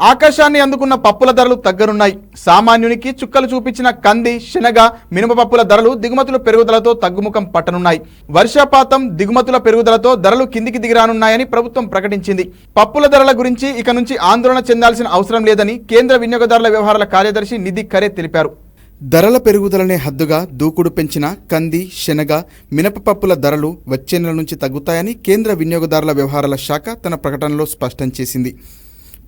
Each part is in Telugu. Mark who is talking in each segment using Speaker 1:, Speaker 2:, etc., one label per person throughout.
Speaker 1: ఆకాశాన్ని అందుకున్న పప్పుల ధరలు తగ్గనున్నాయి. సామాన్యునికి చుక్కలు చూపించిన కంది, శనగ, మినప పప్పుల ధరలు దిగుమతుల పెరుగుదలతో తగ్గుముఖం పట్టనున్నాయి. వర్షపాతం, దిగుమతుల పెరుగుదలతో ధరలు కిందికి దిగిరానున్నాయని ప్రభుత్వం ప్రకటించింది. పప్పుల ధరల గురించి ఇక నుంచి ఆందోళన చెందాల్సిన అవసరం లేదని కేంద్ర వినియోగదారుల వ్యవహారాల కార్యదర్శి నిధి ఖరే తెలిపారు. ధరల పెరుగుదలనే హద్దుగా దూకుడు పెంచిన కంది, శనగ, మినప పప్పుల ధరలు వచ్చే నెల నుంచి తగ్గుతాయని కేంద్ర వినియోగదారుల వ్యవహారాల శాఖ తన ప్రకటనలో స్పష్టం చేసింది.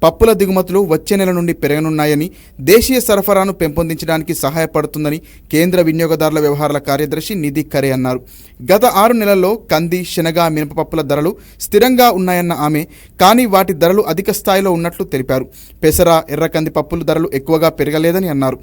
Speaker 1: పప్పుల దిగుమతులు వచ్చే నెల నుండి పెరగనున్నాయని, దేశీయ సరఫరాను పెంపొందించడానికి సహాయపడుతుందని కేంద్ర వినియోగదారుల వ్యవహారాల కార్యదర్శి నిధి ఖరే అన్నారు. గత 6 నెలల్లో కంది, శనగ, మినప పప్పుల ధరలు స్థిరంగా ఉన్నాయన్న ఆమె, కానీ వాటి ధరలు అధిక స్థాయిలో ఉన్నట్లు తెలిపారు. పెసర, ఎర్ర కంది పప్పుల ధరలు ఎక్కువగా పెరగలేదని అన్నారు.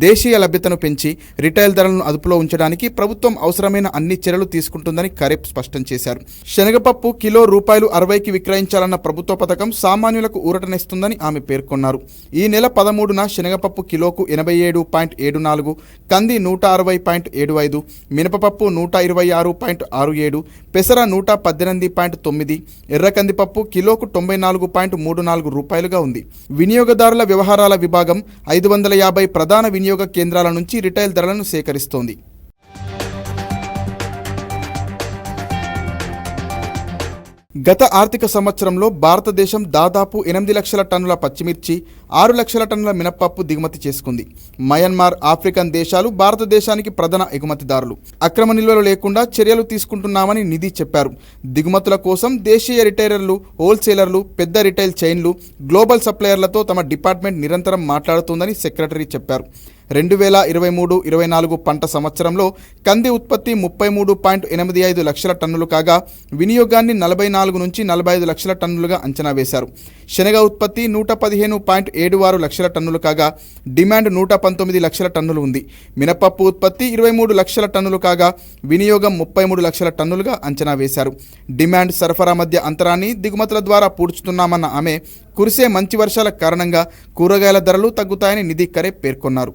Speaker 1: దేశీయ లభ్యతను పెంచి రిటైల్ ధరలను అదుపులో ఉంచడానికి ప్రభుత్వం అవసరమైన అన్ని చర్యలు తీసుకుంటుందని ఖరే స్పష్టం చేశారు. శనగపప్పు కిలో ₹60కి విక్రయించాలన్న ప్రభుత్వ పథకం సామాన్యులకు ఊరటనే స్తుందని ఆమె పేర్కొన్నారు. ఈ నెల 13న శనగపప్పు కిలోకు 87.74, కంది 160.75, మినపపప్పు 126.67, పెసర 118.9, ఎర్ర కందిపప్పు కిలోకు ₹94.34గా ఉంది. వినియోగదారుల వ్యవహారాల విభాగం 550 ప్రధాన వినియోగ కేంద్రాల నుంచి రిటైల్ ధరలను సేకరిస్తోంది. గత ఆర్థిక సంవత్సరంలో భారతదేశం దాదాపు 8 లక్షల టన్నుల పచ్చిమిర్చి, 6 లక్షల టన్నుల మినపప్పు దిగుమతి చేసుకుంది. మయన్మార్, ఆఫ్రికన్ దేశాలు భారతదేశానికి ప్రధాన ఎగుమతిదారులు. అక్రమ నిల్వలు లేకుండా చర్యలు తీసుకుంటున్నామని నిధి చెప్పారు. దిగుమతుల కోసం దేశీయ రిటైలర్లు, హోల్సేలర్లు, పెద్ద రిటైల్ చైన్లు, గ్లోబల్ సప్లయర్లతో తమ డిపార్ట్మెంట్ నిరంతరం మాట్లాడుతోందని సెక్రటరీ చెప్పారు. 2023-24 పంట సంవత్సరంలో కంది ఉత్పత్తి 33.85 లక్షల టన్నులు కాగా వినియోగాన్ని 44 నుంచి 45 లక్షల టన్నులుగా అంచనా వేశారు. శనగ ఉత్పత్తి 115.76 లక్షల టన్నులు కాగా డిమాండ్ 119 లక్షల టన్నులు ఉంది. మినపప్పు ఉత్పత్తి 23 లక్షల టన్నులు కాగా వినియోగం 33 లక్షల టన్నులుగా అంచనా వేశారు. డిమాండ్, సరఫరా మధ్య అంతరాన్ని దిగుమతుల ద్వారా పూడ్చుతున్నామన్న ఆమె, కురిసే మంచి వర్షాల కారణంగా కూరగాయల ధరలు తగ్గుతాయని నిధి ఖరే పేర్కొన్నారు.